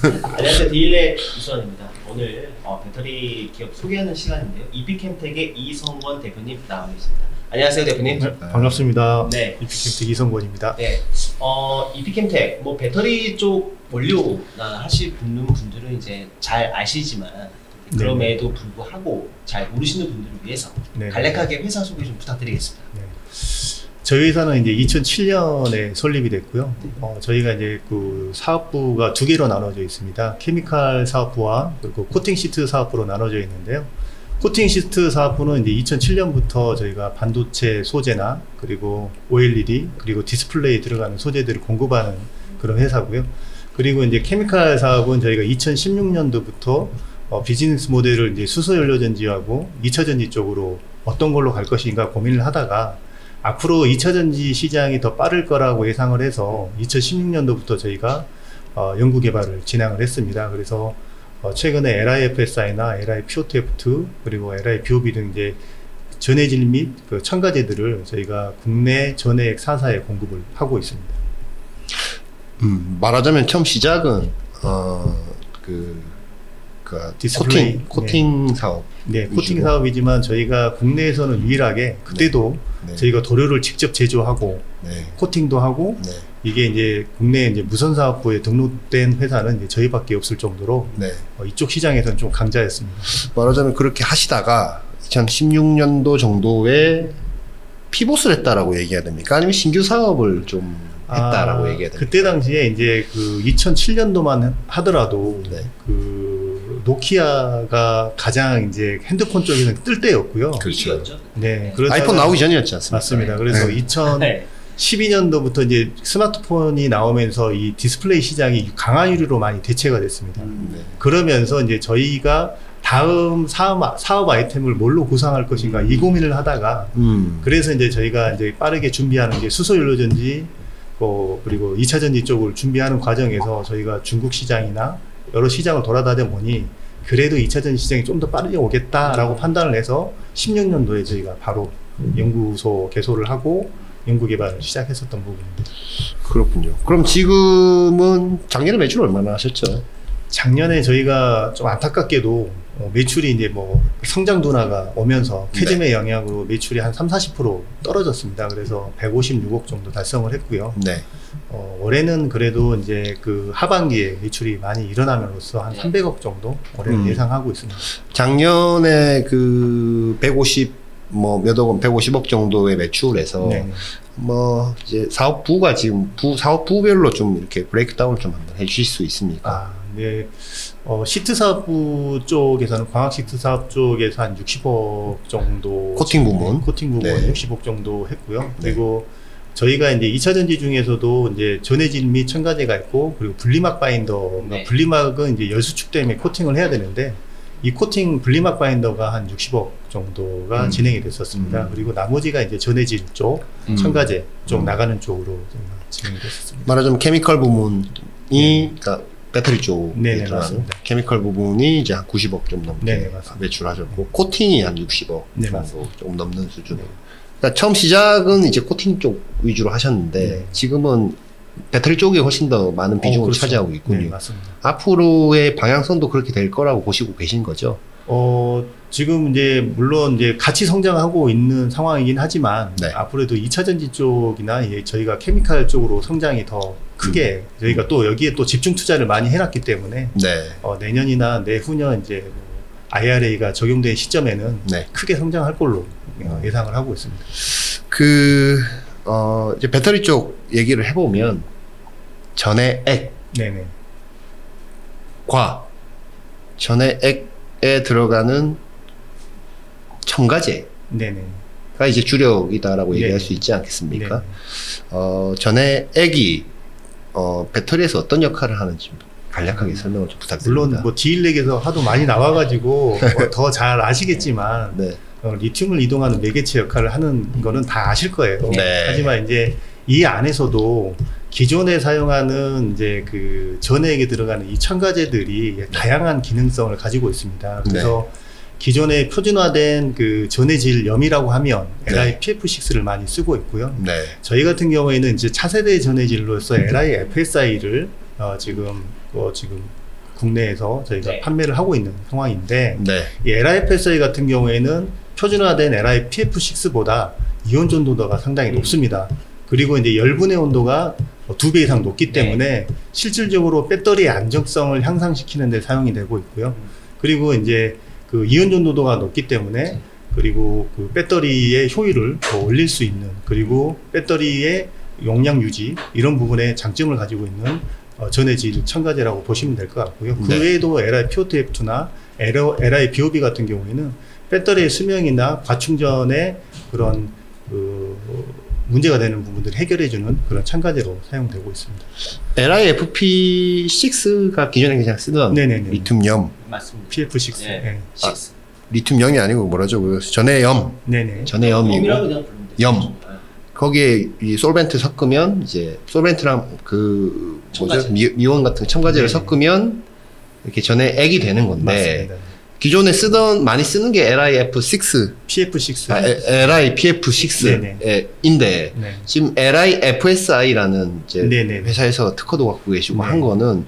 안녕하세요. 디일렛 이수환입니다. 오늘 배터리 기업 소개하는 시간인데요. 이피캠텍의 이성권 대표님 나와 계십니다. 안녕하세요, 대표님. 네, 반갑습니다. 네. 이피캠텍 이성권입니다. 네. 이피캠텍 뭐 배터리 쪽 원료나 하시는 분들은 이제 잘 아시지만 그럼에도 불구하고 잘 모르시는 분들을 위해서 간략하게 회사 소개 좀 부탁드리겠습니다. 네. 저희 회사는 이제 2007년에 설립이 됐고요. 저희가 이제 그 사업부가 두 개로 나눠져 있습니다. 케미칼 사업부와 그리고 코팅 시트 사업부로 나눠져 있는데요. 코팅 시트 사업부는 이제 2007년부터 저희가 반도체 소재나 그리고 OLED 그리고 디스플레이 들어가는 소재들을 공급하는 그런 회사고요. 그리고 이제 케미칼 사업은 저희가 2016년도부터 비즈니스 모델을 이제 수소 연료 전지하고 2차 전지 쪽으로 어떤 걸로 갈 것인가 고민을 하다가 앞으로 2차 전지 시장이 더 빠를 거라고 예상을 해서 2016년도부터 저희가 연구 개발을 진행을 했습니다. 그래서 최근에 LiFSI나 LiPO2F2 그리고 LiBOB 등 이제 전해질 및 그 첨가제들을 저희가 국내 전해액 4사에 공급을 하고 있습니다. 말하자면 처음 시작은 디스플레이, 코팅 사업. 네, 코팅 사업이지만 저희가 국내에서는 유일하게 그때도 저희가 도료를 직접 제조하고 코팅도 하고 이게 이제 국내 이제 무선사업부에 등록된 회사는 이제 저희밖에 없을 정도로 이쪽 시장에서는 좀 강자였습니다. 말하자면 그렇게 하시다가 2016년도 정도에 피봇을 했다라고 얘기해야 됩니까? 아니면 신규 사업을 좀 했다라고 얘기해야 됩니까? 그때 당시에 이제 그 2007년도만 하더라도 그 노키아가 가장 이제 핸드폰 쪽에서는 뜰 때였고요. 그렇죠. 네, 아이폰 나오기 전이었지 않습니까? 맞습니다. 그래서 2012년도부터 이제 스마트폰이 나오면서 이 디스플레이 시장이 강화유리로 많이 대체가 됐습니다. 그러면서 이제 저희가 다음 사업 아이템을 뭘로 구상할 것인가 이 고민을 하다가 그래서 이제 저희가 이제 빠르게 준비하는 게 수소 연료 전지 그리고 2차 전지 쪽을 준비하는 과정에서 저희가 중국 시장이나 여러 시장을 돌아다녀 보니 그래도 2차 전지 시장이 좀 더 빠르게 오겠다라고 판단을 해서 16년도에 저희가 바로 연구소 개소를 하고 연구 개발을 시작했었던 부분입니다. 그렇군요. 그럼 지금은 작년에 매출 얼마나 하셨죠? 작년에 저희가 좀 안타깝게도 매출이 이제 뭐 성장 둔화가 오면서 캐즘의 영향으로 매출이 한 30-40% 떨어졌습니다. 그래서 156억 정도 달성을 했고요. 올해는 그래도 이제 그 하반기에 매출이 많이 일어남으로써 한 300억 정도 올해는 예상하고 있습니다. 작년에 그 150 몇억 원, 150억 정도의 매출에서 뭐 이제 사업부가 지금 사업부별로 좀 이렇게 브레이크다운을 좀 한번 해주실 수 있습니까? 네. 시트 사업부 쪽에서는 광학 시트 사업 쪽에서 한 60억 정도 코팅 부분 60억 정도 했고요. 그리고 저희가 이제 2차 전지 중에서도 이제 전해질 및 첨가제가 있고 그리고 분리막 바인더, 분리막은 이제 열수축 때문에 코팅을 해야 되는데 이 코팅 분리막 바인더가 한 60억 정도가 진행이 됐었습니다. 그리고 나머지가 이제 전해질 쪽, 첨가제 쪽 나가는 쪽으로 진행이 됐었습니다. 말하자면 케미컬 부분이 그러니까 배터리 쪽에 들어가는 케미컬 부분이 이제 한 90억 좀 넘게 매출하셨고 코팅이 한 60억 정도 조금 넘는 수준이에요. 그러니까 처음 시작은 이제 코팅 쪽 위주로 하셨는데 지금은 배터리 쪽이 훨씬 더 많은 비중을 차지하고 있군요. 맞습니다. 앞으로의 방향성도 그렇게 될 거라고 보시고 계신 거죠? 지금 이제 물론 이제 같이 성장하고 있는 상황이긴 하지만 앞으로도 2차 전지 쪽이나 저희가 케미칼 쪽으로 성장이 더 크게 저희가 또 여기에 또 집중 투자를 많이 해놨기 때문에 내년이나 내후년 이제 IRA가 적용된 시점에는 크게 성장할 걸로 예상을 하고 있습니다. 이제 배터리 쪽 얘기를 해보면 전해액과 전해액에 들어가는 첨가제가 이제 주력이다라고 얘기할 수 있지 않겠습니까? 전해액이 배터리에서 어떤 역할을 하는지 간략하게 설명을 좀 부탁드립니다. 물론 뭐 디일렉에서 하도 많이 나와가지고 더 잘 아시겠지만 리튬을 이동하는 매개체 역할을 하는 거는 다 아실 거예요. 하지만 이제 이 안에서도 기존에 사용하는 이제 그 전해액에 들어가는 이 첨가제들이 다양한 기능성을 가지고 있습니다. 그래서 기존에 표준화된 그 전해질 염이라고 하면 LiPF6를 많이 쓰고 있고요. 저희 같은 경우에는 이제 차세대 전해질로서 LiFSI를 지금 국내에서 저희가 네. 판매를 하고 있는 상황인데 네. 이 LiFSI 같은 경우에는 표준화된 LiPF6보다 이온 전도도가 상당히 높습니다. 그리고 이제 열분해 온도가 2배 이상 높기 때문에 실질적으로 배터리의 안정성을 향상시키는 데 사용이 되고 있고요. 그리고 이제 그 이온 전도도가 높기 때문에 그리고 그 배터리의 효율을 더 올릴 수 있는, 그리고 배터리의 용량 유지 이런 부분에 장점을 가지고 있는 전해질 첨가제라고 보시면 될 것 같고요. 그 네. 외에도 LiPO2F2나 LiBOB 같은 경우에는 배터리의 수명이나 과충전의 그런 문제가 되는 부분들을 해결해주는 그런 첨가제로 사용되고 있습니다. LiFP6가 기존에 그냥 쓰던 네네네. 리튬염. 맞습니다. PF6. 네. 네. 리튬염이 아니고 뭐라죠? 그 전해염. 네네. 전해염이고 그냥 부르면 되죠. 염. 거기에 이 솔벤트 섞으면 이제 솔벤트랑 그 뭐죠? 미원 같은 첨가제를 섞으면 이렇게 전해액이 되는 건데 맞습니다. 기존에 많이 쓰는 게 LiF6, PF6. LiPF6인데 네. 지금 LiFSI라는 이제 네네. 회사에서 특허도 갖고 계시고 네. 한 거는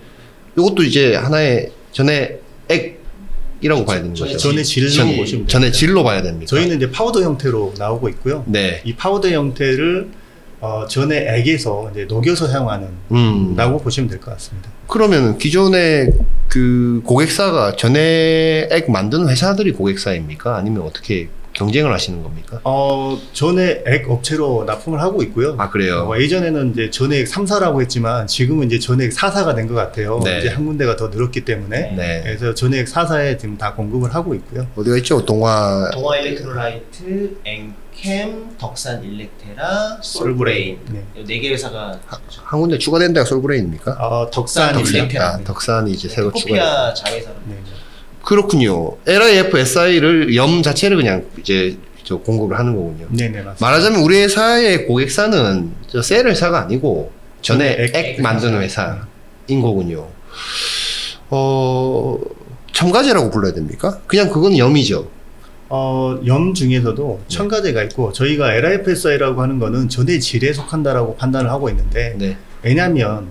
이것도 이제 하나의 전해액이라고 봐야 되는 거죠. 전해 질로 보시면 돼요. 전해 질로 봐야 됩니까? 저희는 이제 파우더 형태로 나오고 있고요. 네. 이 파우더 형태를 전해 액에서 이제 녹여서 사용하는 라고 보시면 될 것 같습니다. 그러면 기존에 그 고객사가 전해액 만드는 회사들이 고객사입니까? 아니면 어떻게 경쟁을 하시는 겁니까? 전해 액 업체로 납품을 하고 있고요. 아, 그래요? 예전에는 이제 전해 액 3사라고 했지만 지금은 이제 전해 액 4사가 된 것 같아요. 네. 이제 한 군데가 더 늘었기 때문에. 네. 그래서 전해 액 4사에 지금 다 공급을 하고 있고요. 어디가 있죠? 동화 일렉트로라이트, 엔캠, 덕산 일렉테라, 솔브레인. 네. 4개 회사가 한 군데 추가된 데가 솔브레인입니까? 덕산 일렉테라. 덕산이 이제 새로 추가. 코피아 자회사로. 네. 그렇군요. LiFSI를 염 자체를 그냥 이제 저 공급을 하는 거군요. 네네, 맞습니다. 말하자면 우리 회사의 고객사는 저 셀 회사가 아니고 전에 전해 액 만드는 회사인 거군요. 첨가제라고 불러야 됩니까? 그냥 그건 염이죠. 염 중에서도 첨가제가 있고 저희가 LiFSI라고 하는 거는 전해 질에 속한다라고 판단을 하고 있는데 네. 왜냐하면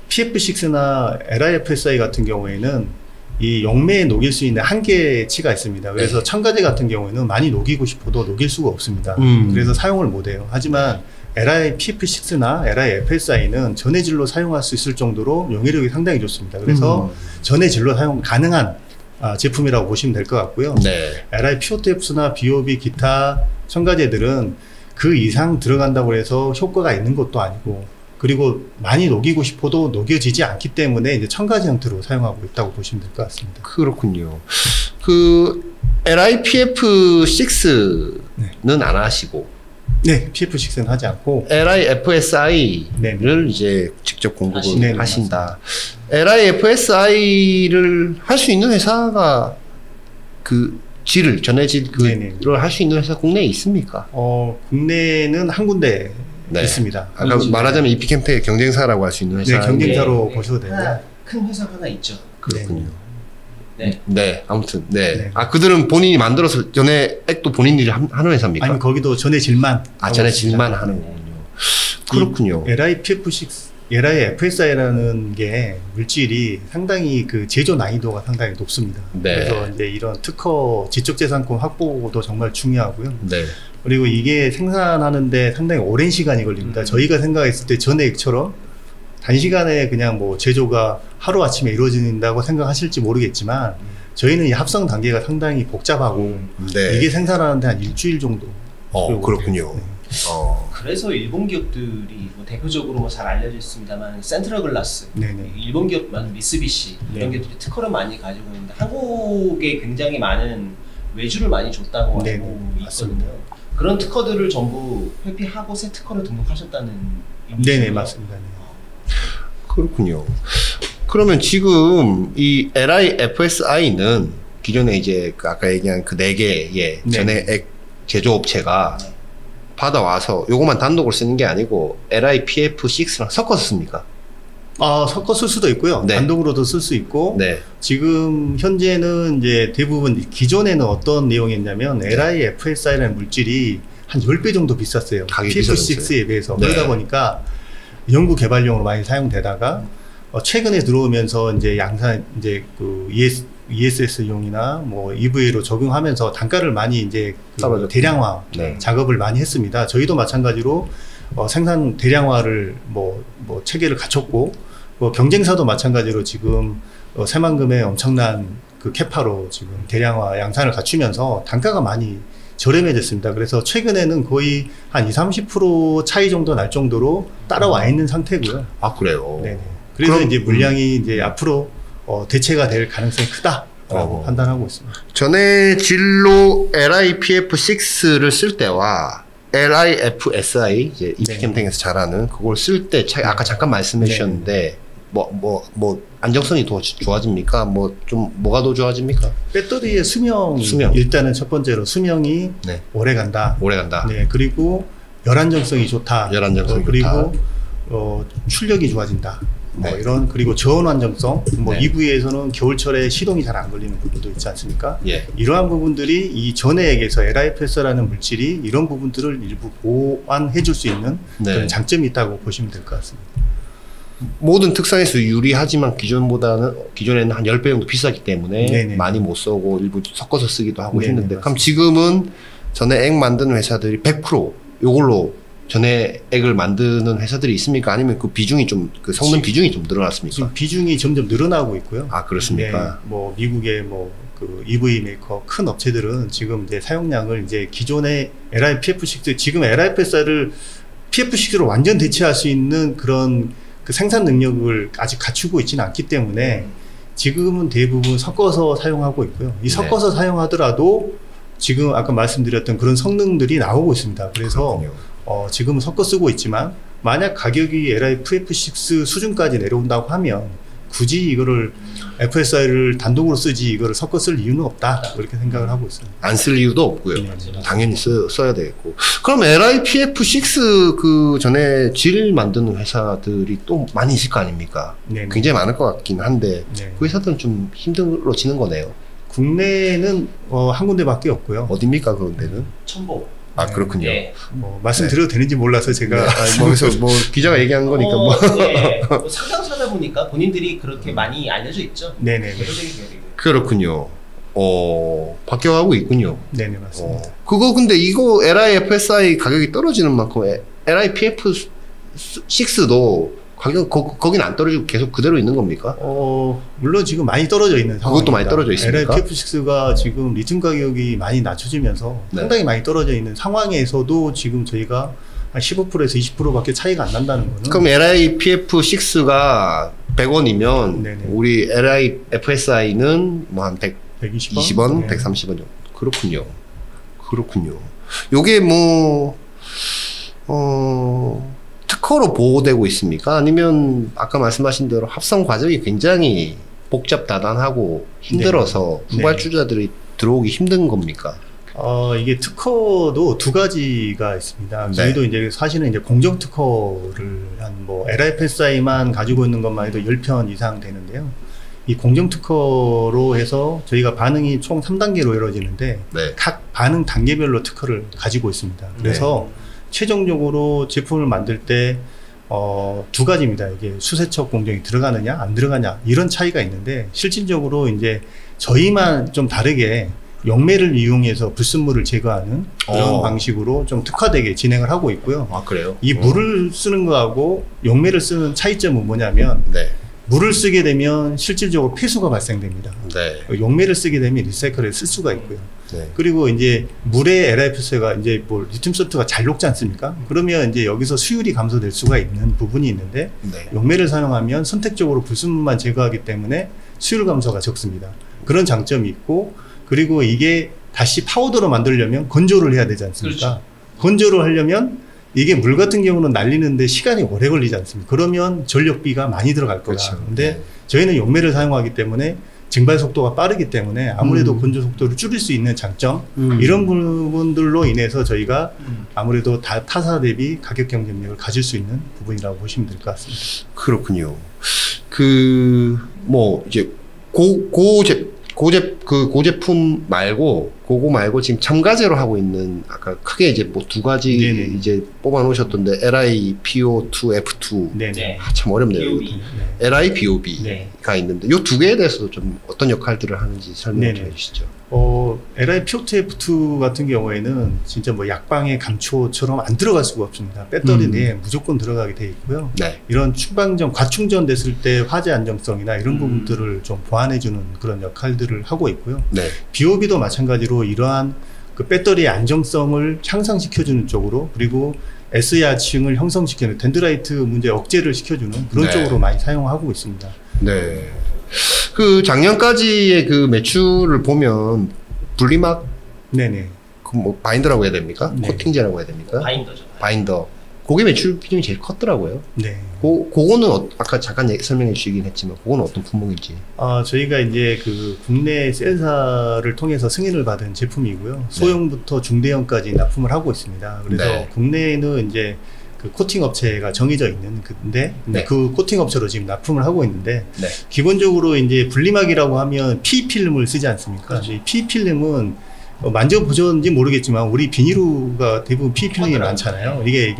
PF6나 LiFSI 같은 경우에는 이 용매에 녹일 수 있는 한계치가 있습니다. 그래서 네. 첨가제 같은 경우에는 많이 녹이고 싶어도 녹일 수가 없습니다. 그래서 사용을 못해요. 하지만 LiPF6나 LiFSI는 전해질로 사용할 수 있을 정도로 용해력이 상당히 좋습니다. 그래서 전해질로 사용 가능한 제품이라고 보시면 될 것 같고요. 네. LiPO2F나 BOB 기타 첨가제들은 그 이상 들어간다고 해서 효과가 있는 것도 아니고, 그리고 많이 녹이고 싶어도 녹여지지 않기 때문에 이제 첨가제 형태로 사용하고 있다고 보시면 될 것 같습니다. 그렇군요. 그 LiPF6는 안 하시고, 네, PF6는 하지 않고 LiFSI를 이제 직접 공급을 하신다. 맞습니다. LiFSI를 할 수 있는 회사가 그 전해질 그를 할 수 있는 회사 국내에 있습니까? 국내는 한 군데 있습니다. 아까 말하자면 이피캠텍의 경쟁사라고 할 수 있는 회사. 네, 경쟁사로 보셔도 되고요. 큰 회사가 하나 있죠. 그렇군요. 네. 네, 아무튼 네. 네. 그들은 본인이 만들어서 전해액도 본인들이 하는 회사입니까? 아니면 거기도 전해질만 전해질만 하는 거군요. 그렇군요. LiFSI라는 게 물질이 상당히 그 제조 난이도가 상당히 높습니다. 네. 그래서 이제 이런 특허 지적재산권 확보도 정말 중요하고요. 네. 그리고 이게 생산하는데 상당히 오랜 시간이 걸립니다. 저희가 생각했을 때 전해액처럼 단시간에 그냥 뭐 제조가 하루아침에 이루어진다고 생각하실지 모르겠지만 저희는 이 합성 단계가 상당히 복잡하고 네. 이게 생산하는데 한 일주일 정도. 그렇군요. 네. 그래서 일본 기업들이 뭐 대표적으로 뭐 잘 알려져 있습니다만 센트럴 글라스, 네네. 일본 기업만 미쓰비시 이런 기업들이 특허를 많이 가지고 있는데 한국에 굉장히 많은 외주를 많이 줬다고 네네. 알고 맞습니다. 있거든요. 그런 특허들을 전부 회피하고 새 특허를 등록하셨다는 네네, 맞습니다. 네. 그렇군요. 그러면 지금 이 LiFSI는 기존에 이제 아까 얘기한 그 4개의 전해액 제조업체가 받아와서 요것만 단독으로 쓰는 게 아니고 LiPF6랑 섞어서 씁니까? 섞어 쓸 수도 있고요. 네. 단독으로도 쓸 수 있고. 네. 지금 현재는 이제 대부분 기존에는 어떤 내용이었냐면 LiFSI라는 물질이 한 10배 정도 비쌌어요. 가격이 PF6에 비해서. 네. 그러다 보니까 연구 개발용으로 많이 사용되다가 최근에 들어오면서 이제 양산 이제 그 ESS용이나 뭐 EVA로 적용하면서 단가를 많이 이제 그 대량화 네. 작업을 많이 했습니다. 저희도 마찬가지로 생산 대량화를 뭐 체계를 갖췄고 경쟁사도 마찬가지로 지금 새만금의 엄청난 그 캐파로 지금 대량화 양산을 갖추면서 단가가 많이 저렴해졌습니다. 그래서 최근에는 거의 한 20-30% 차이 정도 날 정도로 따라와 있는 상태고요. 아, 그래요? 네네. 그래서 그럼, 이제 물량이 이제 앞으로 대체가 될 가능성이 크다라고 판단하고 있습니다. 전에 진로 LiPF6를 쓸 때와 LiFSI, 이제 이피캠탱에서 잘하는 그걸 쓸 때 차이, 아까 잠깐 말씀해 주셨는데, 안정성이 더 좋아집니까? 뭐가 더 좋아집니까? 배터리의 수명. 일단은 첫 번째로 수명이 네. 오래 간다. 네. 그리고 열안정성이 좋다. 그리고 출력이 좋아진다. 네. 그리고 저온 안정성. 네. EV에서는 겨울철에 시동이 잘 안 걸리는 부분도 있지 않습니까? 예. 이러한 부분들이 이 전해액에서 LiFS라는 물질이 이런 부분들을 일부 보완해 줄 수 있는 네. 그런 장점이 있다고 보시면 될 것 같습니다. 모든 특성에서 유리하지만 기존에는 한 10배 정도 비싸기 때문에 네네. 많이 못 쓰고 일부 섞어서 쓰기도 하고 네네, 했는데 맞습니다. 그럼 지금은 전해액 만드는 회사들이 100% 요걸로 전해액을 만드는 회사들이 있습니까? 아니면 그 비중이 그 성능 비중이 좀 늘어났습니까? 지금 비중이 점점 늘어나고 있고요. 아, 그렇습니까? 네, 미국의 그 EV 메이커 큰 업체들은 지금 이제 사용량을 이제 기존의 LiPF6 지금 LiFS를 PF6로 완전 대체할 수 있는 그런 그 생산 능력을 아직 갖추고 있지는 않기 때문에 지금은 대부분 섞어서 사용하고 있고요. 이 섞어서 네. 사용하더라도 지금 아까 말씀드렸던 그런 성능들이 나오고 있습니다. 그래서 지금은 섞어 쓰고 있지만 만약 가격이 LiFF6 수준까지 내려온다고 하면 굳이 이거를 FSI를 단독으로 쓰지 이거를 섞어 쓸 이유는 없다 그렇게 생각을 하고 있습니다. 안 쓸 이유도 없고요. 네, 당연히 써야 되겠고. 그럼 LiPF6 그 전에 질 만드는 회사들이 또 많이 있을 거 아닙니까? 네, 굉장히 많을 것 같긴 한데 네. 그 회사들은 좀 힘들어지는 거네요. 국내는 한 군데밖에 없고요. 어디입니까 그런 데는? 첨보. 아, 그렇군요. 네. 말씀드려도 네. 되는지 몰라서 제가 그래서 기자가 얘기한 거니까 네. 상담사다 보니까 본인들이 그렇게 많이 알려져 있죠. 네네. 그렇군요. 바뀌어가고 있군요. 네네, 맞습니다. 근데 이거 LiFSI 가격이 떨어지는 만큼 LiPF6도 가격 거긴 안 떨어지고 계속 그대로 있는 겁니까? 물론 지금 많이 떨어져 있는 상황입니다. 그것도 많이 떨어져 있습니까? LiPF6가 지금 리튬 가격이 많이 낮춰지면서 네. 상당히 많이 떨어져 있는 상황에서도 지금 저희가 한 15%에서 20%밖에 차이가 안 난다는 거는. 그럼 LiPF6가 100원이면 네네. 우리 LiFSI는 뭐 한 120원, 네. 130원 정도. 그렇군요. 요게 특허로 보호되고 있습니까? 아니면 아까 말씀하신 대로 합성 과정이 굉장히 복잡다단하고 힘들어서 네. 후발주자들이 들어오기 힘든 겁니까? 이게 특허도 두 가지가 있습니다. 네. 저희도 이제 사실은 이제 공정 특허를 한 LiFSI만 가지고 있는 것만 해도 10편 이상 되는데요. 이 공정 특허로 해서 저희가 반응이 총 3단계로 이루어지는데 네. 각 반응 단계별로 특허를 가지고 있습니다. 그래서 네. 최종적으로 제품을 만들 때 두 가지입니다. 이게 수세척 공정이 들어가느냐 안 들어가냐 이런 차이가 있는데 실질적으로 이제 저희만 좀 다르게 용매를 이용해서 불순물을 제거하는 그런 방식으로 좀 특화되게 진행을 하고 있고요. 아, 그래요? 이 물을 쓰는 거하고 용매를 쓰는 차이점은 뭐냐면 네. 물을 쓰게 되면 실질적으로 폐수가 발생됩니다. 네. 용매를 쓰게 되면 리사이클을 쓸 수가 있고요. 네. 그리고 이제 물의 LiFS가 이제 리튬 솔트가 잘 녹지 않습니까? 그러면 이제 여기서 수율이 감소될 수가 있는 부분이 있는데 네. 용매를 사용하면 선택적으로 불순물만 제거하기 때문에 수율 감소가 적습니다. 그런 장점이 있고 그리고 이게 다시 파우더로 만들려면 건조를 해야 되지 않습니까? 그렇죠. 건조를 하려면 이게 물 같은 경우는 날리는데 시간이 오래 걸리지 않습니까? 그러면 전력비가 많이 들어갈 거다. 그렇죠. 근데 네. 저희는 용매를 사용하기 때문에 증발 속도가 빠르기 때문에 아무래도 건조 속도를 줄일 수 있는 장점 이런 부분들로 인해서 저희가 아무래도 타사 대비 가격 경쟁력을 가질 수 있는 부분이라고 보시면 될 것 고제품 말고, 그거 말고 지금 첨가제로 하고 있는, 아까 크게 이제 뭐 두 가지 네네. 이제 뽑아 놓으셨던데, LiPO2F2. 네네. 참 어렵네요. LiBOB가 네. 있는데, 요 두 개에 대해서도 좀 어떤 역할들을 하는지 설명 좀 해주시죠. LiPO2F2 같은 경우에는 진짜 뭐 약방의 감초처럼 안 들어갈 수가 없습니다. 배터리 내에 무조건 들어가게 돼 있고요. 네. 이런 충방전, 과충전 됐을 때 화재 안정성이나 이런 부분들을 좀 보완해주는 그런 역할들을 하고 있고요. 네. BOB도 마찬가지로 이러한 그 배터리의 안정성을 향상시켜주는 쪽으로, 그리고 S야층을 형성시키는 덴드라이트 문제 억제를 시켜주는 그런 네. 쪽으로 많이 사용하고 있습니다. 네. 그 작년까지의 그 매출을 보면 분리막 네네 그 뭐 바인더라고 해야 됩니까? 네. 코팅제라고 해야 됩니까? 바인더죠. 바인더. 그게 매출 비중이 제일 컸더라고요. 네. 그거는 아까 잠깐 설명해 주시긴 했지만 그거는 어떤 품목인지. 저희가 이제 그 국내 센사를 통해서 승인을 받은 제품이고요. 소형부터 중대형까지 납품을 하고 있습니다. 그래서 네. 국내에는 이제 그 코팅 업체가 정해져 있는 근데 네. 그 코팅 업체로 지금 납품을 하고 있는데 네. 기본적으로 이제 분리막이라고 하면 PE 필름을 쓰지 않습니까? 그렇죠. 이 PE 필름은 만져보셨는지 모르겠지만 우리 비닐루가 대부분 PE 필름이 많잖아요. 이게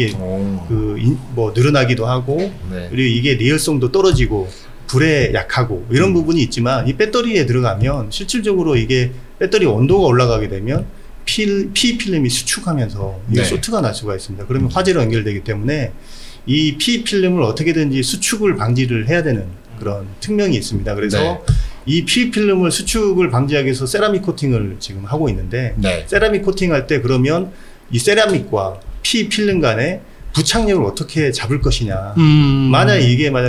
뭐 늘어나기도 하고 네. 그리고 이게 내열성도 떨어지고 불에 약하고 이런 부분이 있지만 이 배터리에 들어가면 실질적으로 이게 배터리 온도가 올라가게 되면 PE 필름이 수축하면서 이게 네. 쇼트가 날 수가 있습니다. 그러면 화재로 연결되기 때문에 이 PE 필름을 어떻게든지 수축을 방지를 해야 되는 그런 특명이 있습니다. 그래서 네. 이 PE 필름을 수축을 방지하기 위해서 세라믹 코팅을 지금 하고 있는데 네. 세라믹 코팅 할 때 그러면 이 세라믹과 PE 필름 간의 부착력을 어떻게 잡을 것이냐. 만약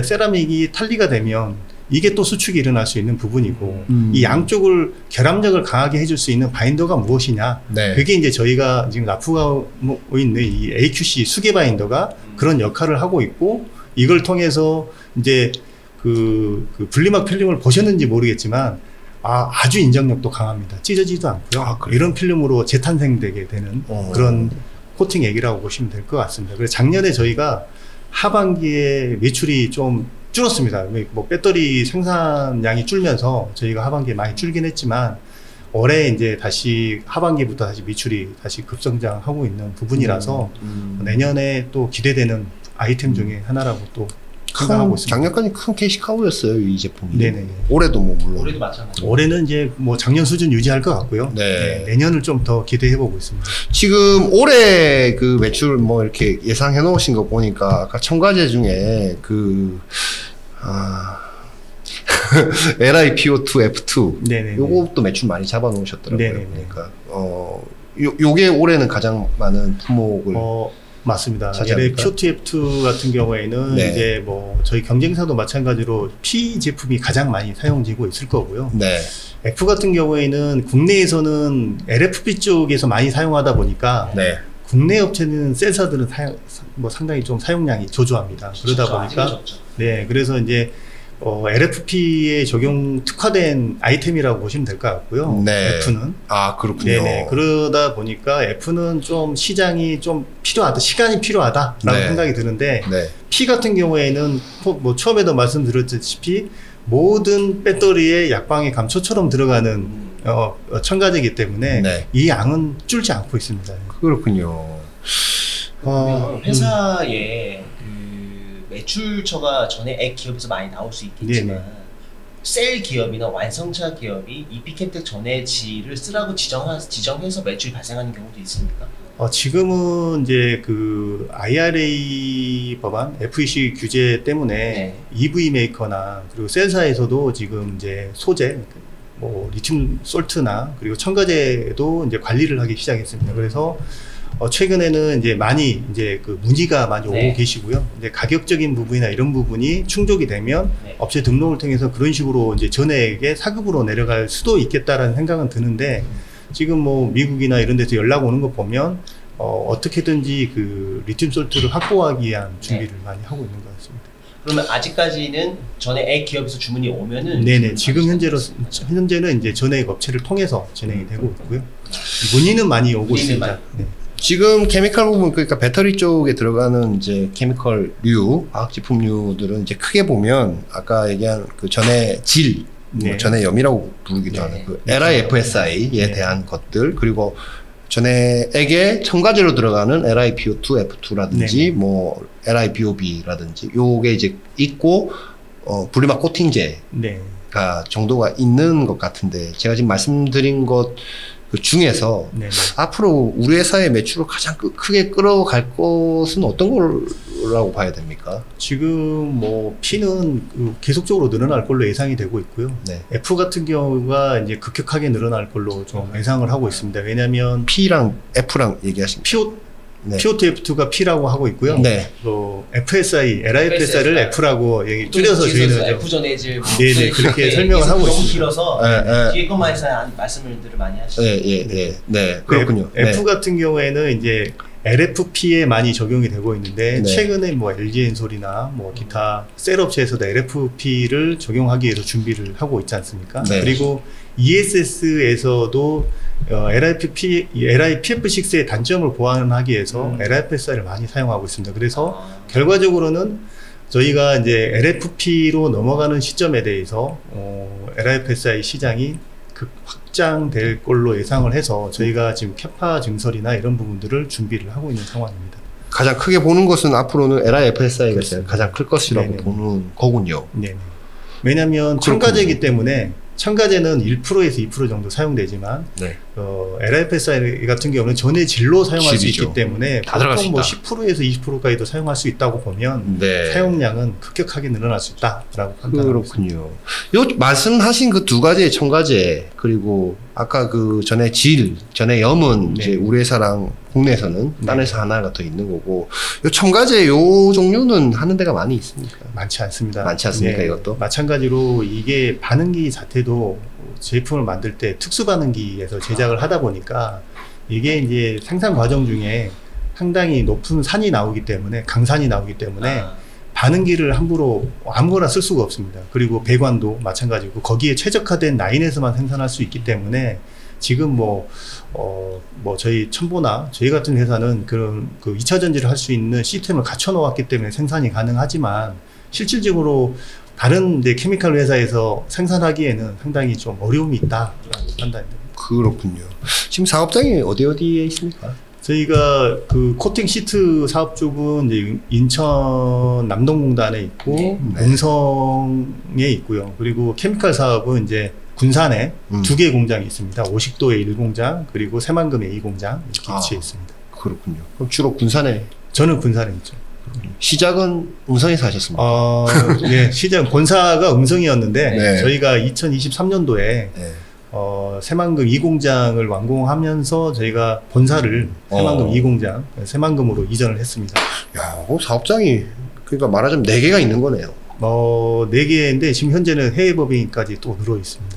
세라믹이 탈리가 되면 이게 또 수축이 일어날 수 있는 부분이고 이 양쪽을 결합력을 강하게 해줄 수 있는 바인더가 무엇이냐. 네. 그게 이제 저희가 지금 납품하고 있는 이 AQC 수계 바인더가 그런 역할을 하고 있고, 이걸 통해서 이제 그 분리막 필름을 보셨는지 모르겠지만 아주 인장력도 강합니다. 찢어지지도 않고요. 이런 필름으로 재탄생되게 되는 그런 코팅액이라고 보시면 될 것 같습니다. 그래서 작년에 저희가 하반기에 매출이 좀 줄었습니다. 뭐 배터리 생산량이 줄면서 저희가 하반기에 많이 줄긴 했지만 올해 이제 다시 하반기부터 다시 매출이 다시 급성장하고 있는 부분이라서 내년에 또 기대되는 아이템 중에 하나라고 또 생각하고 있습니다. 작년까지 큰 캐시카우였어요, 이 제품이. 네네. 올해도 뭐 물론. 올해도 마찬가지. 올해는 이제 뭐 작년 수준 유지할 것 같고요. 네. 내년을 좀 더 기대해 보고 있습니다. 지금 올해 그 매출 뭐 이렇게 예상해 놓으신 거 보니까 아까 첨가제 중에 LiPO2F2 네네네. 요것도 매출 많이 잡아 놓으셨더라고요. 네네네. 그러니까 요게 올해는 가장 많은 품목을 맞습니다. LiPO2F2 같은 경우에는 네. 이제 뭐 저희 경쟁사도 마찬가지로 P 제품이 가장 많이 사용되고 있을 거고요. 네. F 같은 경우에는 국내에서는 LFP 쪽에서 많이 사용하다 보니까 네. 국내 업체는 센서들은 상당히 좀 사용량이 조조합니다. 그러다 보니까 네, 그래서 이제 LFP에 특화된 아이템이라고 보시면 될 것 같고요. 네. F는. 그렇군요. 네네. 그러다 보니까 F는 좀 시장이 좀 시간이 필요하다라고 네. 생각이 드는데, 네. P 같은 경우에는 뭐 처음에도 말씀드렸다시피 모든 배터리에 약방의 감초처럼 들어가는 첨가제이기 때문에 네. 이 양은 줄지 않고 있습니다. 그렇군요. 회사에 매출처가 전에 액 기업에서 많이 나올 수 있겠지만 네네. 셀 기업이나 완성차 기업이 이피캠텍 전해지를 쓰라고 지정해서 매출이 발생하는 경우도 있습니까? 지금은 이제 그 IRA 법안, FEC 규제 때문에 네. EV 메이커나 그리고 셀사에서도 지금 이제 소재, 뭐 리튬 솔트나 그리고 첨가제도 이제 관리를 하기 시작했습니다. 그래서 최근에는 이제 많이 그 문의가 많이 네. 오고 계시고요. 이제 가격적인 부분이나 이런 부분이 충족이 되면 네. 업체 등록을 통해서 그런 식으로 이제 전액에 사급으로 내려갈 수도 있겠다라는 생각은 드는데 지금 뭐 미국이나 이런 데서 연락 오는 거 보면 어떻게든지 그 리튬 솔트를 확보하기 위한 준비를 네. 많이 하고 있는 것 같습니다. 그러면 아직까지는 전액 액 기업에서 주문이 오면은 네네 지금 현재는 이제 전액 업체를 통해서 진행이 되고 있고요. 문의는 많이 오고 있습니다. 네. 지금 케미컬 부분, 그러니까 배터리 쪽에 들어가는 이제 케미컬류, 화학제품류들은 이제 크게 보면 아까 얘기한 그 전에 질 뭐 전에 염이라고 부르기도 하는 그 LIFSI에 대한 것들, 그리고 전에에게 첨가제로 들어가는 LiPO2, F2라든지 뭐 LiBOB라든지 요게 이제 있고 분리막 코팅제가 정도가 있는 것 같은데, 제가 지금 말씀드린 것 그 중에서 앞으로 우리 회사의 매출을 가장 크게 끌어갈 것은 어떤 거라고 봐야 됩니까? 지금 뭐 P는 계속적으로 늘어날 걸로 예상이 되고 있고요. F 같은 경우가 이제 급격하게 늘어날 걸로 좀 예상을 하고 있습니다. 왜냐하면 P랑 F랑 얘기하시면 PO2, F2가 P라고 하고 있고요. 또 FSI, LIFSI를 F라고 줄여서 저희는 F전 해질 그렇게 설명을 하고 있습니다. 너무 길어서 뒤에 것만 해서 말씀을 많이 하시죠. 그렇군요. F 같은 경우에는 이제 LFP에 많이 적용이 되고 있는데 최근에 뭐 LG엔솔이나 뭐 기타 셀 업체에서도 LFP를 적용하기 위해서 준비를 하고 있지 않습니까? 그리고 ESS에서도 LIPF6의 단점을 보완하기 위해서 LIFSI를 많이 사용하고 있습니다. 그래서 결과적으로는 저희가 이제 LFP로 넘어가는 시점에 대해서 LIFSI 시장이 확장될 걸로 예상을 해서 저희가 지금 캐파 증설이나 이런 부분들을 준비를 하고 있는 상황입니다. 가장 크게 보는 것은 앞으로는 LIFSI가 가장 클 것이라고 보는 거군요. 왜냐하면 첨가제이기 때문에 첨가제는 1%에서 2% 정도 사용되지만 LIFSI 같은 경우는 전해 질로 사용할 수 있기 때문에 보통 뭐 10%에서 20%까지도 사용할 수 있다고 보면 사용량은 급격하게 늘어날 수 있다라고 판단합니다. 그렇군요. 요 말씀하신 그 두 가지의 첨가제, 그리고 아까 그 전에 염은 이제 우리 회사랑 국내에서는 딴 회사 하나가 더 있는 거고, 요 첨가제 요 종류는 하는 데가 많이 있습니까? 많지 않습니다. 많지 않습니까? 이것도? 마찬가지로 이게 반응기 자체도 제품을 만들 때 특수 반응기에서 제작을 하다 보니까 이게 이제 생산 과정 중에 상당히 높은 산이 나오기 때문에, 강산이 나오기 때문에 반응기를 함부로 아무거나 쓸 수가 없습니다. 그리고 배관도 마찬가지고 거기에 최적화된 라인에서만 생산할 수 있기 때문에 지금 저희 첨보나 저희 같은 회사는 그런 그 2차 전지를 할 수 있는 시스템을 갖춰 놓았기 때문에 생산이 가능하지만, 실질적으로 다른 이제 케미칼 회사에서 생산하기에는 상당히 좀 어려움이 있다라고 판단됩니다. 그렇군요. 지금 사업장이 어디에 있습니까? 저희가 그 코팅 시트 사업 쪽은 이제 인천 남동공단에 있고 음성에 있고요. 그리고 케미칼 사업은 이제 군산에 2개 공장이 있습니다. 오식도에 1공장, 그리고 새만금에 2공장 이렇게 위치해 있습니다. 그렇군요. 그럼 주로 군산에? 저는 군산에 있죠. 시작은 음성에서 하셨습니까? 시작 본사가 음성이었는데 저희가 2023년도에 새만금 2공장을 완공하면서 저희가 본사를 새만금 2공장, 새만금으로 이전을 했습니다. 야, 사업장이 그러니까 말하자면 4개가 있는 거네요. 4개인데 지금 현재는 해외 법인까지 또 늘어 있습니다.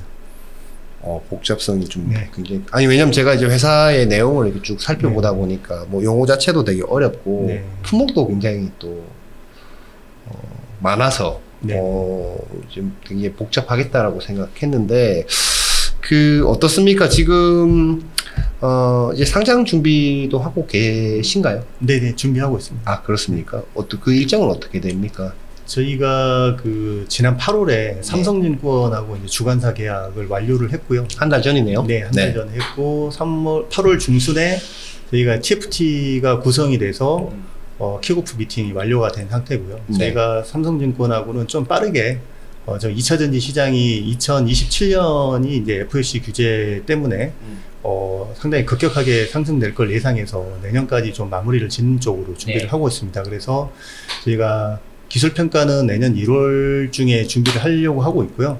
복잡성이 좀 굉장히, 아니 왜냐면 제가 이제 회사의 내용을 이렇게 쭉 살펴보다 보니까 뭐 용어 자체도 되게 어렵고 품목도 굉장히 또 많아서 좀 되게 복잡하겠다라고 생각했는데, 어떻습니까? 지금 이제 상장 준비도 하고 계신가요? 네네, 준비하고 있습니다. 아, 그렇습니까? 그 일정은 어떻게 됩니까? 저희가 지난 8월에 삼성증권하고 이제 주관사 계약을 완료를 했고요. 한 달 전이네요. 네, 한 달 전에 했고 8월 중순에 저희가 TFT가 구성이 돼서 킥오프 미팅이 완료가 된 상태고요. 저희가 삼성증권하고는 좀 빠르게 2차 전지 시장이 2027년이 이제 FSC 규제 때문에 상당히 급격하게 상승될 걸 예상해서 내년까지 좀 마무리를 짓는 쪽으로 준비를 하고 있습니다. 그래서 저희가 기술평가는 내년 1월 중에 준비를 하려고 하고 있고요.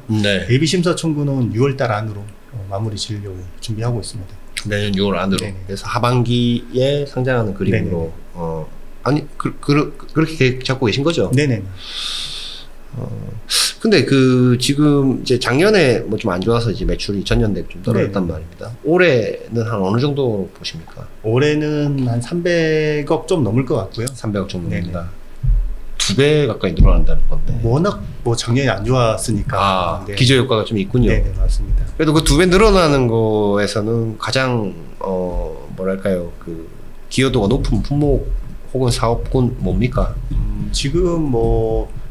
예비심사 청구는 6월달 안으로 마무리 지으려고 준비하고 있습니다. 내년 6월 안으로. 그래서 하반기에 상장하는 그림으로. 그렇게 계획 잡고 계신 거죠? 네네. 근데 지금 이제 작년에 뭐 좀 안 좋아서 이제 매출이 전년 대비 좀 떨어졌단 말입니다. 올해는 한 어느 정도 보십니까? 올해는 한 300억 좀 넘을 것 같고요. 300억 정도 됩니다. 2배 가까이 늘어난다는 건데. 워낙 작년이 안 좋았으니까. 기저효과가 좀 있군요. 네, 맞습니다. 그래도 그 2배 늘어나는 거에서는 가장, 뭐랄까요, 기여도가 높은 품목 혹은 사업군 뭡니까? 지금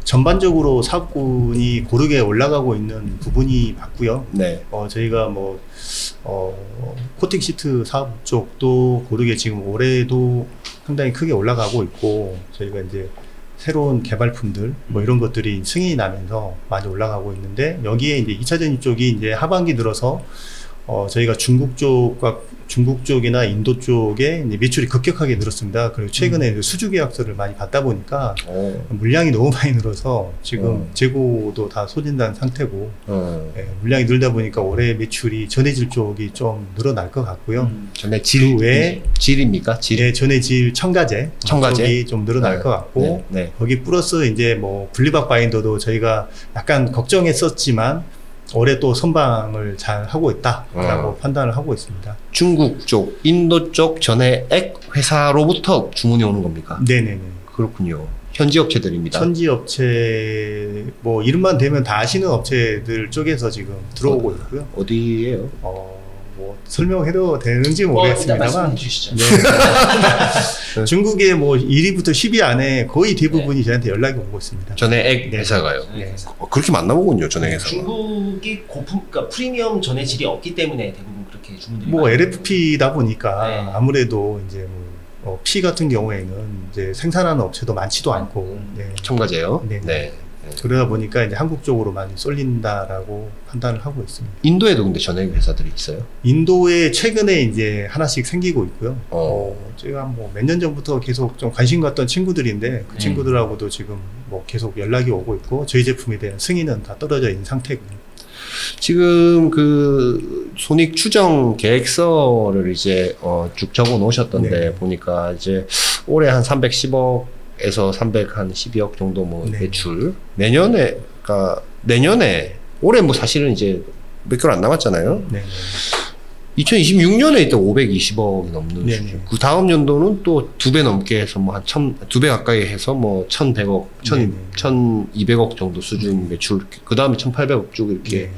전반적으로 사업군이 고르게 올라가고 있는 부분이 맞고요. 네. 저희가 코팅 시트 사업 쪽도 고르게 지금 올해도 상당히 크게 올라가고 있고, 저희가 이제 새로운 개발품들 이런 것들이 승인이 나면서 많이 올라가고 있는데, 여기에 이제 2차 전지 쪽이 이제 하반기 들어서 저희가 중국 쪽이나 인도 쪽에 이제 매출이 급격하게 늘었습니다. 그리고 최근에 수주 계약서를 많이 받다 보니까 물량이 너무 많이 늘어서 지금 재고도 다 소진된 상태고, 물량이 늘다 보니까 올해 매출이 전해질 쪽이 좀 늘어날 것 같고요. 전해질 외에 질입니까? 질? 네, 전해질 첨가제 쪽이 좀 늘어날 것 같고, 거기 플러스 이제 분리박 바인더도 저희가 약간 걱정했었지만 올해 또 선방을 잘 하고 있다라고 판단을 하고 있습니다. 중국 쪽, 인도 쪽 전해액 회사로부터 주문이 오는 겁니까? 네네네. 그렇군요. 현지 업체들입니다. 현지 업체, 이름만 대면 다 아시는 업체들 쪽에서 지금 들어오고 있고요. 어디예요? 설명해도 되는지 모르겠습니다만. 말씀해 주시죠. 네. 중국의 1위부터 10위 안에 거의 대부분이 저한테 연락이 오고 있습니다. 전해액 회사가요? 네. 그렇게 많나 보군요, 전해액 회사가. 중국이 그러니까 프리미엄 전해질이 없기 때문에 대부분 그렇게 주문들이 LFP다 보니까 네. 아무래도 이제 P 같은 경우에는 이제 생산하는 업체도 많지도 않고. 네. 첨가제요? 네. 그러다 보니까 이제 한국 쪽으로 많이 쏠린다라고 판단을 하고 있습니다. 인도에도 근데 전해액 회사들이 있어요? 인도에 최근에 이제 하나씩 생기고 있고요. 제가 몇 년 전부터 계속 좀 관심 갖던 친구들인데 그 친구들하고도 지금 계속 연락이 오고 있고, 저희 제품에 대한 승인은 다 떨어져 있는 상태고요. 지금 그 손익 추정 계획서를 이제 쭉 적어 놓으셨던데, 네. 보니까 이제 올해 한 310억에서 312억 정도 네. 매출, 내년에 올해 사실은 이제 몇 개월 안 남았잖아요. 네. 2026년에 또 520억이 넘는 네네. 수준. 그 다음 연도는 또 2배 넘게 해서 한 2배 가까이 해서 1,100억, 1,200억 정도 수준 매출, 그 다음에 1,800억 쭉 이렇게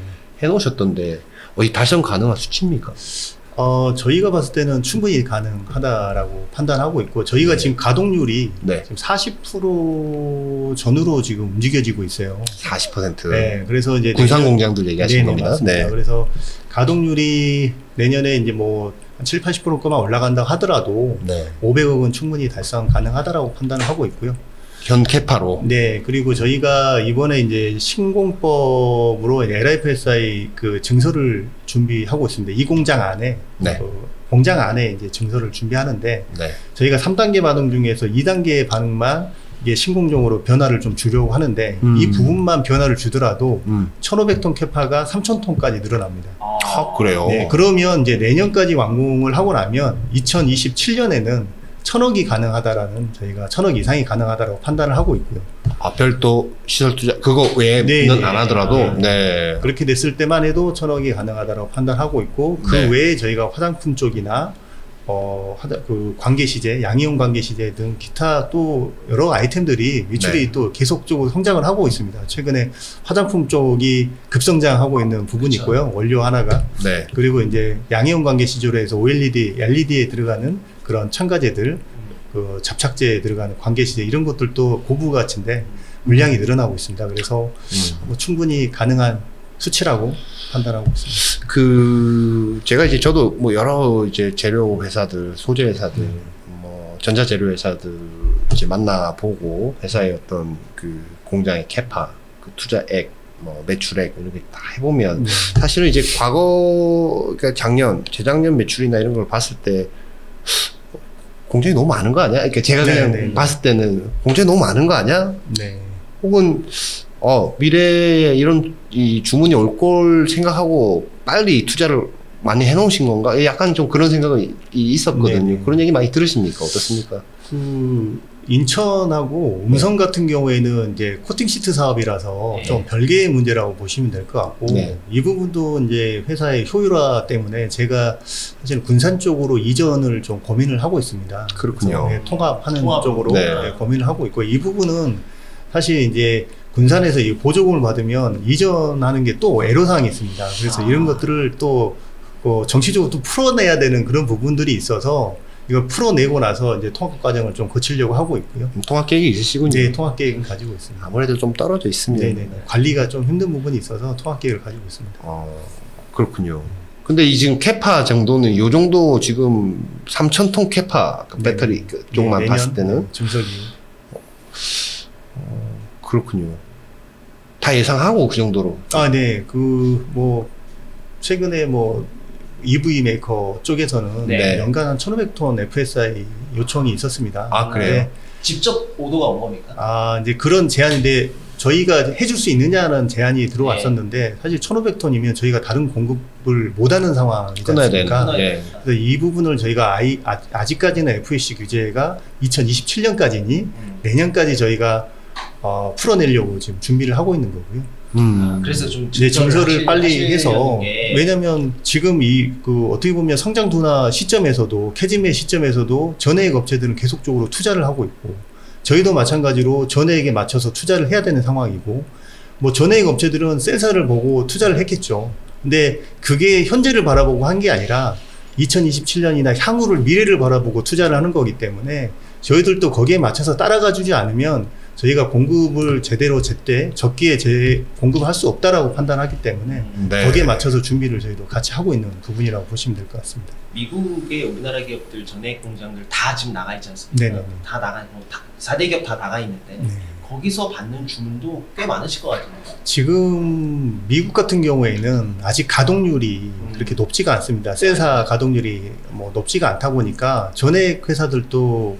해놓으셨던데, 이 달성 가능한 수치입니까? 저희가 봤을 때는 충분히 가능하다라고 판단하고 있고, 저희가 지금 가동률이 지금 40% 전후로 지금 움직여지고 있어요. 40%? 네, 그래서 이제 군산 공장들 얘기하시는 겁니다. 맞습니다. 네. 그래서 가동률이 내년에 이제 7, 80%까만 올라간다 하더라도 500억은 충분히 달성 가능하다라고 판단을 하고 있고요. 현 캐파로. 네, 그리고 저희가 이번에 이제 신공법으로 LIFSI 그 증서를 준비하고 있습니다. 이 공장 안에, 공장 안에 이제 증서를 준비하는데, 저희가 3단계 반응 중에서 2단계 반응만 이게 신공정으로 변화를 좀 주려고 하는데, 이 부분만 변화를 주더라도 1,500톤 캐파가 3,000톤까지 늘어납니다. 그래요? 네, 그러면 이제 내년까지 완공을 하고 나면 2027년에는 1,000억이 가능하다라는, 저희가 1,000억 이상이 가능하다라고 판단을 하고 있고요. 별도 시설 투자 그거 외에는 안 하더라도 그렇게 됐을 때만 해도 1,000억이 가능하다라고 판단하고 있고, 그 외에 저희가 화장품 쪽이나 그 관계시제, 양이온 관계시제 등 기타 또 여러 아이템들이 매출이 또 계속적으로 성장을 하고 있습니다. 최근에 화장품 쪽이 급성장하고 있는 부분이 있고요. 원료 하나가. 그리고 이제 양이온 관계시제로 해서 OLED, LED에 들어가는 그런 첨가제들, 그 잡착제에 들어가는 관계시제, 이런 것들도 고부가치인데 물량이 늘어나고 있습니다. 그래서 충분히 가능한 수치라고 판단하고 있습니다. 제가 이제 저도 여러 이제 재료 회사들, 소재 회사들, 전자 재료 회사들 이제 만나보고, 회사의 어떤 그 공장의 캐파, 그 투자액, 매출액 이렇게 다 해보면 사실은 이제 그러니까 재작년 매출이나 이런 걸 봤을 때 공장이 너무 많은 거 아니야? 그러니까 제가 그냥 봤을 때는 공장이 너무 많은 거 아니야? 혹은 미래에 이런 이 주문이 올 걸 생각하고 빨리 투자를 많이 해놓으신 건가? 약간 좀 그런 생각이 있었거든요. 그런 얘기 많이 들으십니까? 어떻습니까? 인천하고 음성 같은 경우에는 이제 코팅 시트 사업이라서 좀 별개의 문제라고 보시면 될 것 같고, 이 부분도 이제 회사의 효율화 때문에 제가 사실 군산 쪽으로 이전을 좀 고민을 하고 있습니다. 그렇군요. 통합하는 쪽으로 고민을 하고 있고, 이 부분은 사실 이제 군산에서 이 보조금을 받으면 이전하는 게 또 애로사항이 있습니다. 그래서 이런 것들을 또 정치적으로 또 풀어내야 되는 그런 부분들이 있어서 이걸 풀어내고 나서 이제 통합 과정을 좀 거치려고 하고 있고요. 통합 계획이 있으시군요. 네, 통합 계획은 가지고 있습니다. 아무래도 좀 떨어져 있습니다. 네네. 관리가 좀 힘든 부분이 있어서 통합 계획을 가지고 있습니다. 그렇군요. 근데 이 지금 캐파 정도는 요 정도 지금 3,000톤 캐파 배터리 쪽만 봤을 때는 증설이 그렇군요. 다 예상하고 그 정도로. 네. 뭐 최근에 뭐 EV 메이커 쪽에서는 연간 한 1,500톤 FSI 요청이 있었습니다. 그래요? 직접 오더가 온 겁니까? 이제 그런 제안인데 저희가 해줄 수 있느냐는 제안이 들어왔었는데 사실 1,500톤이면 저희가 다른 공급을 못하는 상황이지 않습니까? 그래서 이 부분을 저희가 아직까지는 FEC 규제가 2027년까지니 내년까지 저희가 풀어내려고 지금 준비를 하고 있는 거고요. 그래서 좀 증설을 빨리 해서 왜냐면 지금 어떻게 보면 성장 둔화 시점에서도 캐즘의 시점에서도 전해액 업체들은 계속적으로 투자를 하고 있고 저희도 마찬가지로 전해액에 맞춰서 투자를 해야 되는 상황이고 뭐 전해액 업체들은 셀사를 보고 투자를 했겠죠. 근데 그게 현재를 바라보고 한 게 아니라 2027년이나 향후를 미래를 바라보고 투자를 하는 거기 때문에 저희들도 거기에 맞춰서 따라가 주지 않으면 저희가 공급을 제대로 제때 적기에 공급을 할 수 없다라고 판단하기 때문에 거기에 맞춰서 준비를 저희도 같이 하고 있는 부분이라고 보시면 될 것 같습니다. 미국의 우리나라 기업들 전해액 공장들 다 지금 나가 있지 않습니까? 네네. 다 나가 4대 기업 다 나가 있는데 거기서 받는 주문도 꽤 많으실 것 같아요. 지금 미국 같은 경우에는 아직 가동률이 그렇게 높지가 않습니다. 셀사 가동률이 뭐 높지가 않다 보니까 전해액 회사들도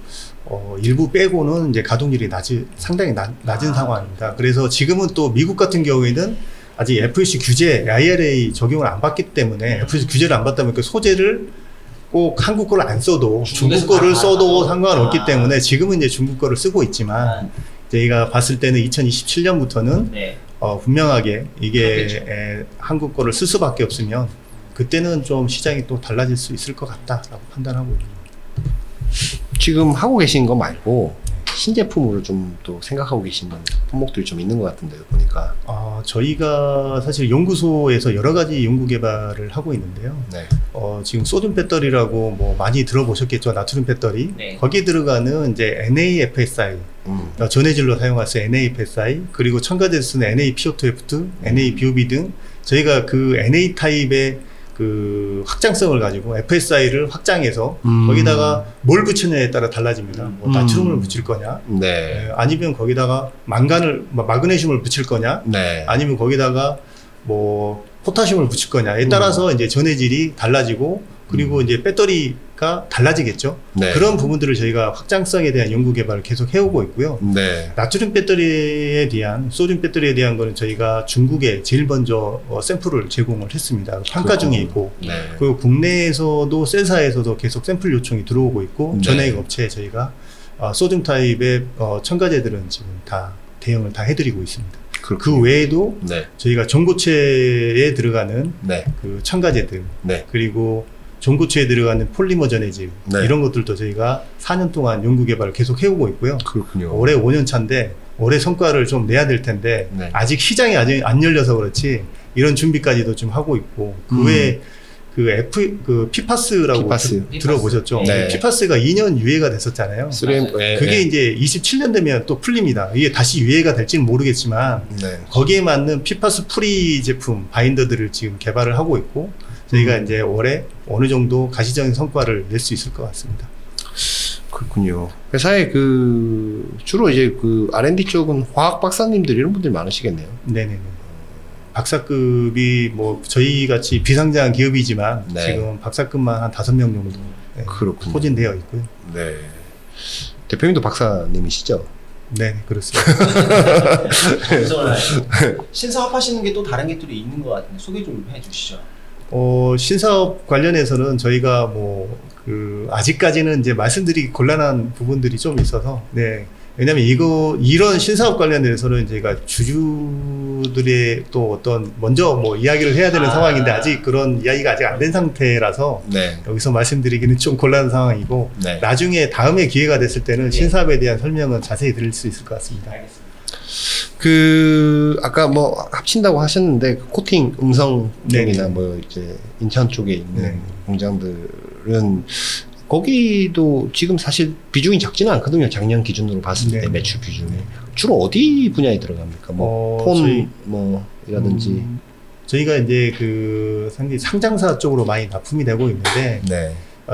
일부 빼고는 이제 가동률이 상당히 낮은 상황입니다. 그래서 지금은 또 미국 같은 경우에는 아직 FEC 규제, IRA 적용을 안 받기 때문에 FEC 규제를 안 받다 보니까 소재를 꼭 한국 거를 안 써도 중국 거를 써도 상관없기 때문에 지금은 이제 중국 거를 쓰고 있지만 저희가 봤을 때는 2027년부터는 분명하게 이게 한국 거를 쓸 수밖에 없으면 그때는 좀 시장이 또 달라질 수 있을 것 같다라고 판단하고 있습니다. 지금 하고 계신 거 말고 신제품으로 좀 또 생각하고 계시는 품목들이 좀 있는 것 같은데요, 보니까. 저희가 사실 연구소에서 여러 가지 연구 개발을 하고 있는데요. 지금 소듐 배터리라고 뭐 많이 들어보셨겠죠, 나트륨 배터리. 거기에 들어가는 이제 NAFSI, 전해질로 사용할 수 있는 NAFSI, 그리고 첨가제로 쓰는 NAPO2F2, NABOB 등 저희가 그 NA 타입의 그 확장성을 가지고 FSI를 확장해서 거기다가 뭘 붙이느냐에 따라 달라집니다. 뭐 나트륨을 붙일 거냐, 아니면 거기다가 마그네슘을 붙일 거냐, 아니면 거기다가 뭐 포타슘을 붙일 거냐에 따라서 이제 전해질이 달라지고 그리고 이제 배터리가 달라지겠죠. 그런 부분들을 저희가 확장성에 대한 연구 개발을 계속 해오고 있고요. 나트륨 배터리에 대한, 소듐 배터리에 대한 거는 저희가 중국에 제일 먼저 샘플을 제공을 했습니다. 평가 중에 있고, 그리고 국내에서도 셀사에서도 계속 샘플 요청이 들어오고 있고, 전해액 업체에 저희가 소듐 타입의 첨가제들은 지금 다 대응을 다 해드리고 있습니다. 그 외에도 저희가 전고체에 들어가는 그 첨가제들, 그리고 전고체에 들어가는 폴리머 전해질 이런 것들도 저희가 4년 동안 연구 개발을 계속 해오고 있고요. 올해 5년 차인데 올해 성과를 좀 내야 될 텐데 아직 시장이 아직 안 열려서 그렇지 이런 준비까지도 좀 하고 있고 그 외에 그 PFAS라고 들어보셨죠? PFAS가 2년 유예가 됐었잖아요. 그게 이제 27년 되면 또 풀립니다. 이게 다시 유예가 될지는 모르겠지만 거기에 맞는 PFAS 프리 제품 바인더들을 지금 개발을 하고 있고 저희가 이제 올해 어느 정도 가시적인 성과를 낼 수 있을 것 같습니다. 그렇군요. 회사에 주로 이제 R&D 쪽은 화학 박사님들 이런 분들이 많으시겠네요. 네네네. 박사급이 뭐 저희 같이 비상장 기업이지만 지금 박사급만 한 5명 정도 포진되어 있고요. 대표님도 박사님이시죠? 네, 그렇습니다. 신사업 하시는 게 또 다른 게 또 있는 것 같은데 소개 좀 해주시죠. 신사업 관련해서는 저희가 아직까지는 이제 말씀드리기 곤란한 부분들이 좀 있어서, 왜냐면 이런 신사업 관련해서는 저희가 주주들의 또 어떤 먼저 뭐 이야기를 해야 되는 상황인데 아직 그런 이야기가 아직 안 된 상태라서 여기서 말씀드리기는 좀 곤란한 상황이고 나중에 다음에 기회가 됐을 때는 신사업에 대한 설명은 자세히 드릴 수 있을 것 같습니다. 알겠습니다. 아까 뭐 합친다고 하셨는데 코팅 음성 쪽이나 뭐 이제 인천 쪽에 있는 공장들은 거기도 지금 사실 비중이 작지는 않거든요. 작년 기준으로 봤을 때 매출 비중이. 주로 어디 분야에 들어갑니까? 뭐 폰 이라든지. 저희가 이제 그 상당히 상장사 쪽으로 많이 납품이 되고 있는데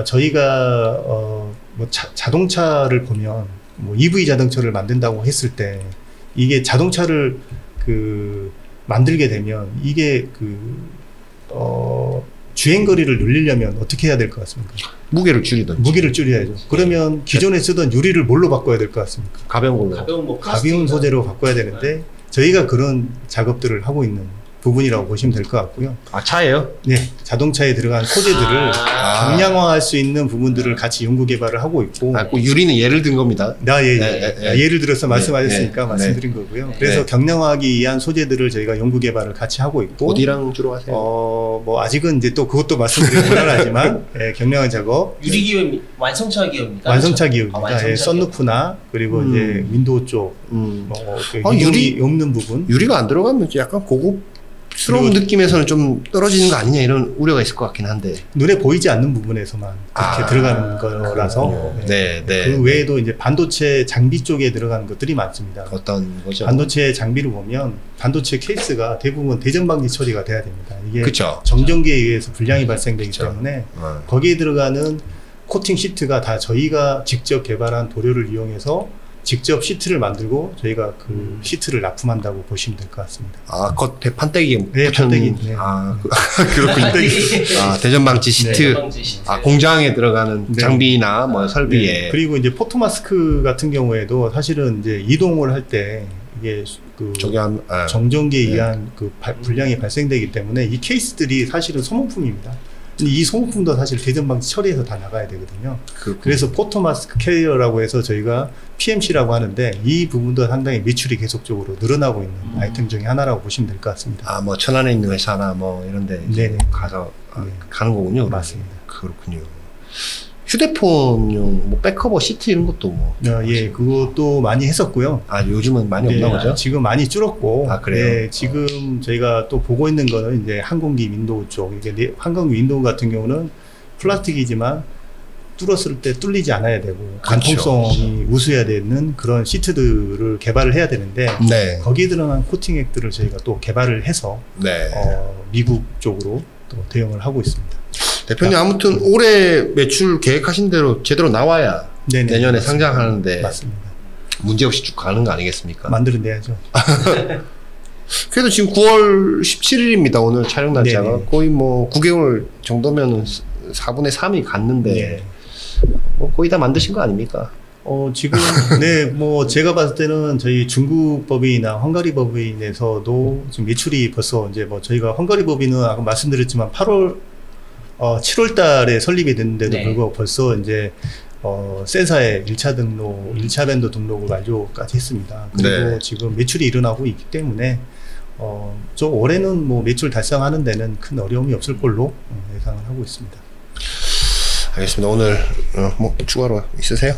저희가 뭐 자동차를 보면 뭐 EV 자동차를 만든다고 했을 때 이게 자동차를 그 만들게 되면 이게 주행 거리를 늘리려면 어떻게 해야 될 것 같습니까? 무게를 줄이든지. 무게를 줄여야죠. 그러면 기존에 쓰던 유리를 뭘로 바꿔야 될 것 같습니까? 가벼운 걸로. 가벼운 소재로 바꿔야 되는데 저희가 그런 작업들을 하고 있는 부분이라고 보시면 될 것 같고요. 차예요? 네, 자동차에 들어간 소재들을 경량화할 수 있는 부분들을 같이 연구 개발을 하고 있고. 유리는 예를 든 겁니다. 예를 들어서 말씀하셨으니까 말씀드린 거고요. 그래서 경량화하기 위한 소재들을 저희가 연구 개발을 같이 하고 있고. 어디랑 주로 하세요? 뭐 아직은 이제 또 그것도 말씀드리기 곤란하지만 경량화 작업. 유리 기업 완성차 기업입니다. 완성차 기업입니다. 썬루프나 그리고 이제 윈도우 쪽, 유리 없는 부분. 유리가 안 들어가면 약간 고급. 스러운 느낌에서는 좀 떨어지는 거 아니냐 이런 우려가 있을 것 같긴 한데 눈에 보이지 않는 부분에서만 그렇게 들어가는 거라서 그 외에도 이제 반도체 장비 쪽에 들어가는 것들이 많습니다. 어떤 거죠? 반도체 장비를 보면 반도체 케이스가 대부분 대전 방지 처리가 돼야 됩니다. 이게 그쵸. 정전기에 의해서 불량이 발생되기 때문에 거기에 들어가는 코팅 시트가 다 저희가 직접 개발한 도료를 이용해서 직접 시트를 만들고 저희가 그 시트를 납품한다고 보시면 될 것 같습니다. 겉 판때기에 판때기. 그렇군요. 대전방지 시트. 공장에 들어가는 장비나 뭐 설비에. 그리고 이제 포토마스크 같은 경우에도 사실은 이제 이동을 할 때 이게 그 정전기에 의한 그 불량이 발생되기 때문에 이 케이스들이 사실은 소모품입니다. 이 소모품도 사실 대전방지 처리해서 다 나가야 되거든요. 그래서 포토마스크 캐리어라고 해서 저희가 PMC라고 하는데 이 부분도 상당히 매출이 계속적으로 늘어나고 있는 아이템 중에 하나라고 보시면 될 것 같습니다. 뭐 천안에 있는 회사나 뭐 이런 데 가서 가는 거군요. 맞습니다. 그렇군요. 휴대폰용 뭐 백커버 시트 이런 것도 뭐. 그것도 많이 했었고요. 요즘은 많이 없나 보죠? 지금 많이 줄었고. 그래요? 지금 저희가 또 보고 있는 거는 이제 항공기 윈도우 쪽. 이게 항공기 윈도우 같은 경우는 플라스틱이지만 뚫었을 때 뚫리지 않아야 되고 간통성이 우수해야 되는 그런 시트들을 개발을 해야 되는데 거기에 들어간 코팅액들을 저희가 또 개발을 해서 미국 쪽으로 또 대응을 하고 있습니다. 대표님 아무튼 올해 매출 계획하신 대로 제대로 나와야 내년에 상장하는데 맞습니다. 문제없이 쭉 가는 거 아니겠습니까? 만들어내야죠. 그래도 지금 9월 17일입니다. 오늘 촬영 날짜가 거의 뭐 9개월 정도면은 4분의 3이 갔는데 뭐 거의 다 만드신 거 아닙니까? 지금 뭐 제가 봤을 때는 저희 중국 법인이나 헝가리 법인에서도 지금 매출이 벌써 이제 뭐 저희가 헝가리 법인은 아까 말씀드렸지만 7월 달에 설립이 됐는데도 불구하고 벌써 이제 센사에 1차 등록, 1차 밴더 등록을 완료까지 했습니다. 그리고 지금 매출이 일어나고 있기 때문에 저 올해는 뭐 매출 달성하는 데는 큰 어려움이 없을 걸로 예상을 하고 있습니다. 알겠습니다. 오늘 뭐 추가로 있으세요?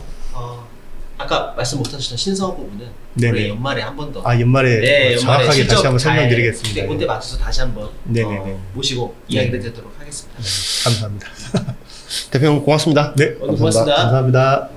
아까 말씀 못하셨던 신사업 부분은 올해 연말에 한 번 더. 연말에 정확하게 다시 한번 설명드리겠습니다. 그때 맞춰서 다시 한번 모시고 이야기를 드리도록 하겠습니다. 감사합니다. 대표님 고맙습니다. 고맙습니다. 감사합니다.